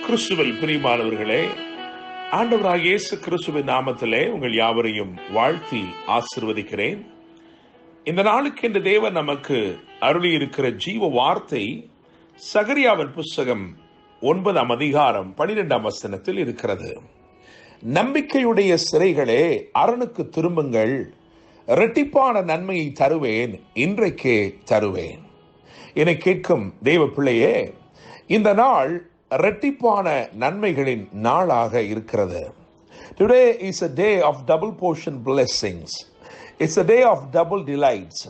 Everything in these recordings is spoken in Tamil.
கிறிஸ்துவில் பிரியமானவர்களே, ஆண்டவராகிய இயேசு கிறிஸ்துவின் நாமத்திலே உங்கள் யாவரையும் வாழ்த்தி ஆசீர்வதிக்கிறேன். இந்த நாளுக்கு இந்த தேவன் நமக்கு அருளி இருக்கிற ஜீவ வார்த்தை சகரியாவின் புஸ்தகம் 9ஆம் அதிகாரம் 12ஆம் வசனத்தில் இருக்கிறது. நம்பிக்கையுடைய சிறைகளே, அரணுக்கு திரும்புங்கள், இரட்டிப்பான நன்மையை தருவேன், இன்றைக்கே தருவேன். என கேட்கும் தேவ பிள்ளையே, இந்த நாள் இரட்டிப்பான நன்மைகளின் நாளாக இருக்கிறது. Today is a day of double portion blessings. It's a day of double delights.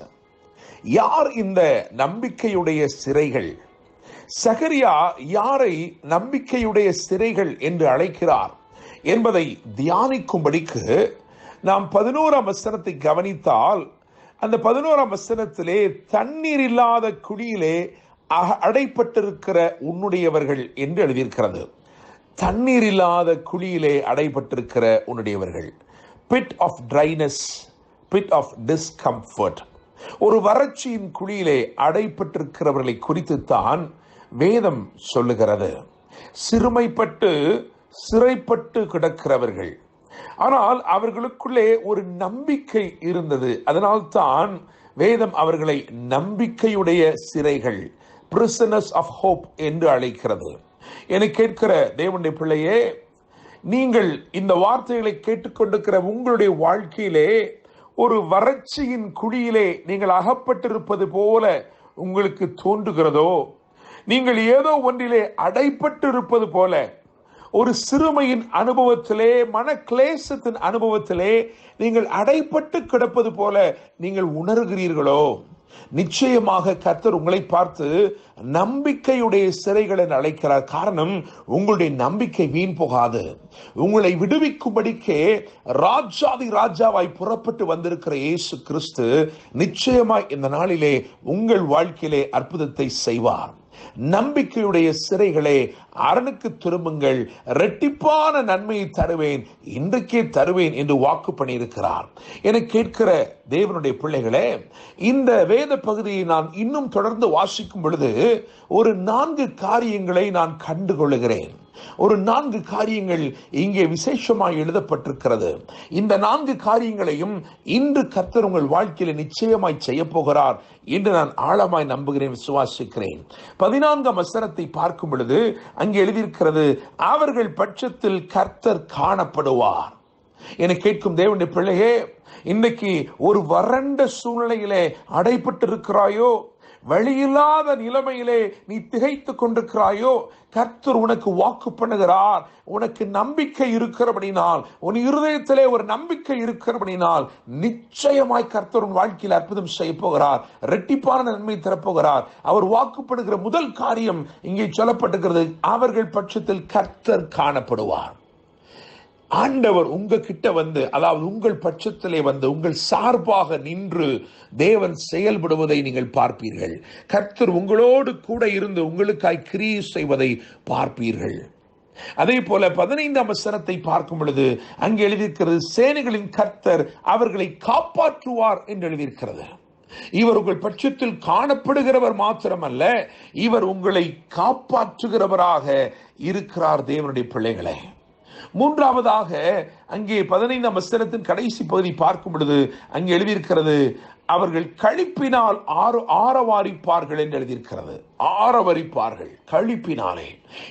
யார் இந்த நம்பிக்கையுடைய சிறைகள்? சகரியா யாரை நம்பிக்கையுடைய சிறைகள் என்று அழைக்கிறார் என்பதை தியானிக்கும்படிக்கு நாம் 11ஆம் வசனத்தை கவனித்தால், அந்த 11ஆம் வசனத்திலே தண்ணீர் இல்லாத குழியிலே அடைப்பட்டிருக்கிற உன்னுடையவர்கள் என்று எழுதியிருக்கிறது. தண்ணீர் இல்லாத குழியிலே அடைப்பட்டிருக்கிற உன்னுடையவர்கள், pit of dryness, pit of discomfort, ஒரு வறட்சியின் குழியிலே அடைப்பட்டிருக்கிறவர்களை குறித்துத்தான் வேதம் சொல்லுகிறது. சிறுமைப்பட்டு சிறைப்பட்டு கிடக்கிறவர்கள், ஆனால் அவர்களுக்குள்ளே ஒரு நம்பிக்கை இருந்தது. அதனால்தான் வேதம் அவர்களை நம்பிக்கையுடைய சிறைகள், prisoners of hope என்று அழைக்கிறது. என கேட்கிற தேவனுடைய பிள்ளையே, நீங்கள் இந்த வார்த்தைகளை கேட்டுக்கொண்டிருக்கிற உங்களுடைய வாழ்க்கையிலே ஒரு வறட்சியின் குழியிலே நீங்கள் அகப்பட்டிருப்பது போல உங்களுக்கு தோன்றுகிறதோ, நீங்கள் ஏதோ ஒன்றிலே அடைப்பட்டு இருப்பது போல, ஒரு சிறுமையின் அனுபவத்திலே, மன கிளேசத்தின் அனுபவத்திலே நீங்கள் அடைப்பட்டு கிடப்பது போல நீங்கள் உணர்கிறீர்களோ, நிச்சயமாக கர்த்தர் உங்களை பார்த்து நம்பிக்கையுடைய சிறைகளை அழைக்கிறார். காரணம், உங்களுடைய நம்பிக்கை வீண் போகாது. உங்களை விடுவிக்கும்படிக்கே ராஜாதி ராஜாவாய் புறப்பட்டு வந்திருக்கிற இயேசு கிறிஸ்து நிச்சயமாய் இந்த நாளிலே உங்கள் வாழ்க்கையிலே அற்புதத்தை செய்வார். நம்பிக்கையுடைய சிறைகளே, அரணுக்கு திரும்புங்கள், இரட்டிப்பான நன்மையை தருவேன், இன்றைக்கே தருவேன் என்று வாக்கு பண்ணியிருக்கிறார். என கேட்கிற தேவனுடைய பிள்ளைகளே, இந்த வேத பகுதியை நான் இன்னும் தொடர்ந்து வாசிக்கும் பொழுது ஒரு 4 காரியங்களை நான் கண்டுகொள்கிறேன். ஒரு 4 காரியங்கள் இங்கே விசேஷமாய் எழுதப்பட்டிருக்கிறது. இந்த 4 காரியங்களையும் இன்று கர்த்தர் உங்கள் வாழ்க்கையில நிச்சயமாய் செய்ய போகிறார் என்று நான் ஆழமாய் நம்புகிறேன், விசுவாசிக்கிறேன். 14ஆம் வசனத்தை பார்க்கும் பொழுது அங்கே எழுதியிருக்கிறது, அவர்கள் பட்சத்தில் கர்த்தர் காணப்படுவார். என கேட்கும் தேவனுடைய பிள்ளையே, இன்னைக்கு ஒரு வறண்ட சூழ்நிலையிலே அடைப்பட்டு இருக்கிறாயோ, வழியில்லாத நிலைமையிலே நீ திகைத்துக் கொண்டிருக்கிறாயோ, கர்த்தர் உனக்கு வாக்கு பண்ணுகிறார். உனக்கு நம்பிக்கை இருக்கிறபடினால், உன் இருதயத்திலே ஒரு நம்பிக்கை இருக்கிறபடினால் நிச்சயமாய் கர்த்தர் உன் வாழ்க்கையில் அற்புதம் செய்ய போகிறார், இரட்டிப்பான நன்மை தரப்போகிறார். அவர் வாக்கு பண்ணுகிற முதல் காரியம் இங்கே சொல்லப்பட்டிருக்கிறது, அவர்கள் பட்சத்தில் கர்த்தர் காணப்படுவார். ஆண்டவர் உங்ககிட்ட வந்து, அதாவது உங்கள் பட்சத்திலே வந்து உங்கள் சார்பாக நின்று தேவன் செயல்படுவதை நீங்கள் பார்ப்பீர்கள். கர்த்தர் உங்களோடு கூட இருந்து உங்களுக்காய் கிரியை செய்வதை பார்ப்பீர்கள். அதே போல 15ஆம் வசனத்தை பார்க்கும் பொழுது அங்கே எழுதியிருக்கிறது, சேனைகளின் கர்த்தர் அவர்களை காப்பாற்றுவார் என்று எழுதியிருக்கிறது. இவர் உங்கள் பட்சத்தில் காணப்படுகிறவர் மாத்திரமல்ல, இவர் உங்களை காப்பாற்றுகிறவராக இருக்கிறார். தேவனுடைய பிள்ளைகளே, மூன்றாவதாக அங்கே 15ஆம் வசனத்தின் கடைசி பகுதி பார்க்கும் பொழுது அங்கே எழுதியிருக்கிறது, அவர்கள் களிப்பினால் ஆரவாரிப்பார்கள் என்று எழுதியிருக்கிறது. ஆரவரிப்பார்கள் களிப்பினாலே.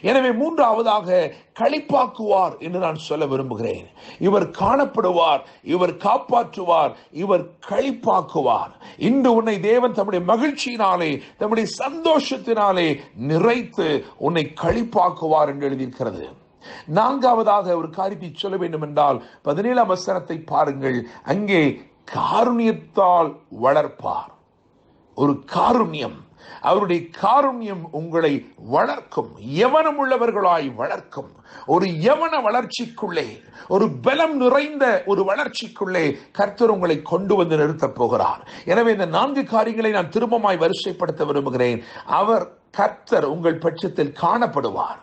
எனவே மூன்றாவதாக களிப்பாக்குவார் என்று நான் சொல்ல விரும்புகிறேன். இவர் காணப்படுவார், இவர் காப்பாற்றுவார், இவர் களிப்பாக்குவார். இன்று உன்னை தேவன் தம்முடைய மகிழ்ச்சியினாலே, தம்முடைய சந்தோஷத்தினாலே நிறைத்து உன்னை களிப்பாக்குவார் என்று எழுதியிருக்கிறது. நான்காவதாக ஒரு காரியத்தை சொல்ல வேண்டும் என்றால் 17ஆம் வசனத்தை பாருங்கள். அங்கே காருண்யத்தால் வளர்ப்பார். ஒரு காருண்யம், அவருடைய காருண்யம் உங்களை வளர்க்கும், யவனம் உள்ளவர்களாய் வளர்க்கும். ஒரு யவன வளர்ச்சிக்குள்ளே, ஒரு பலம் நிறைந்த ஒரு வளர்ச்சிக்குள்ளே கர்த்தர் உங்களை கொண்டு வந்து நிறுத்தப் போகிறார். எனவே இந்த 4 காரியங்களை நான் திரும்பமாய் வரிசைப்படுத்த விரும்புகிறேன். கர்த்தர் உங்கள் பட்சத்தில் காணப்படுவார்,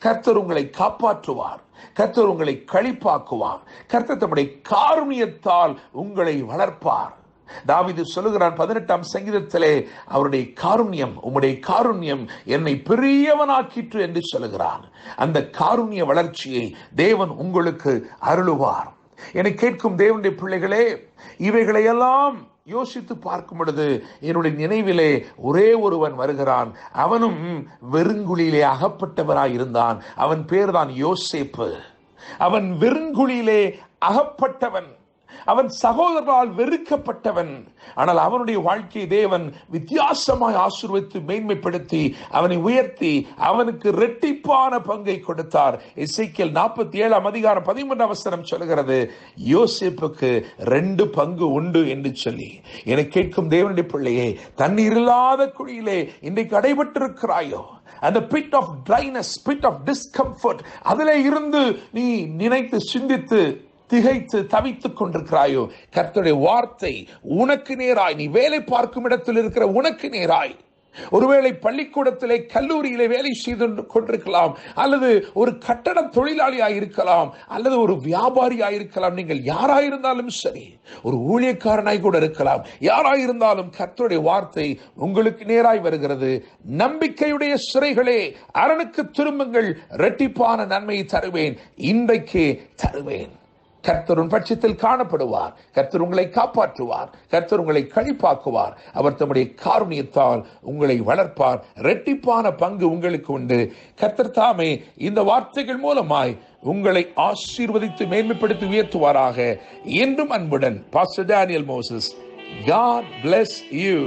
கர்த்தர் உங்களை காப்பாற்றுவார், கர்த்தர் உங்களை களிப்பாக்குவார், கர்த்தர் தம்முடைய காருண்யத்தால் உங்களை வளர்ப்பார். தாவீது சொல்லுகிறான் 18ஆம் சங்கீதத்திலே, அவருடைய காருண்யம், உம்முடைய காருண்யம் என்னை பெரியவனாக்கிற்று என்று சொல்லுகிறான். அந்த காருண்ய வளர்ச்சியை தேவன் உங்களுக்கு அருளுவார். என்னை கேட்கும் தேவனுடைய பிள்ளைகளே, இவைகளையெல்லாம் யோசித்து பார்க்கும் பொழுது என்னுடைய நினைவிலே ஒரே ஒருவன் வருகிறான். அவனும் வெறுங்குழியிலே அகப்பட்டவராயிருந்தான். அவன் பேர்தான் யோசேப்பு. அவன் வெறுங்குழியிலே அகப்பட்டவன், அவன் சகோதரரால் வெறுக்கப்பட்டவன். ஆனால் அவனுடைய வாழ்க்கையை தேவன் வித்தியாசமாய் ஆசீர்வதித்து மேன்மைப்படுத்தி அவனை உயர்த்தி அவனுக்கு இரட்டிப்பான பங்கை கொடுத்தார். எசேக்கியேல் 47ஆம் அதிகாரம் 13ஆம் வசனம் சொல்கிறது, யோசேப்புக்கு 2 பங்கு உண்டு என்று சொல்லி. என கேட்கும் தேவனுடைய பிள்ளையே, தண்ணீர் இல்லாத குழியிலே இன்றைக்கு அடைபட்டிருக்கிறாயோ, அந்த pit of dryness, pit of discomfort, அதிலே இருந்து நீ நினைத்து சிந்தித்து திகைத்து தவித்துக் கொண்டிருக்கிறாயோ, கர்த்தருடைய வார்த்தை உனக்கு நேராய், நீ வேலை பார்க்கும் இடத்தில் இருக்கிற உனக்கு நேராய், ஒருவேளை பள்ளிக்கூடத்திலே கல்லூரியிலே வேலை செய்து கொண்டிருக்கலாம், அல்லது ஒரு கட்டட தொழிலாளியாய் இருக்கலாம், அல்லது ஒரு வியாபாரியாய் இருக்கலாம். நீங்கள் யாராயிருந்தாலும் சரி, ஒரு ஊழியக்காரனாய் கூட இருக்கலாம், யாராயிருந்தாலும் கர்த்தருடைய வார்த்தை உங்களுக்கு நேராய் வருகிறது. நம்பிக்கையுடைய சிறைகளே, அரணுக்கு திரும்புங்கள், இரட்டிப்பான நன்மையை தருவேன், இன்றைக்கே தருவேன். கர்த்தர் உன் பட்சத்தில் காணப்படுவார். கர்த்தர் உங்களை காப்பாற்றுவார். கர்த்தர் உங்களை கழிப்பாக்குவார். அவர் தம்முடைய காருண்யத்தால் உங்களை வளர்ப்பார். இரட்டிப்பான பங்கு உங்களுக்கு உண்டு. கர்த்தர் தாமே இந்த வார்த்தைகள் மூலமாய் உங்களை ஆசீர்வதித்து மேன்மைப்படுத்தி உயர்த்துவாராக. என்றும் அன்புடன் pastor Daniel Moses. God bless you.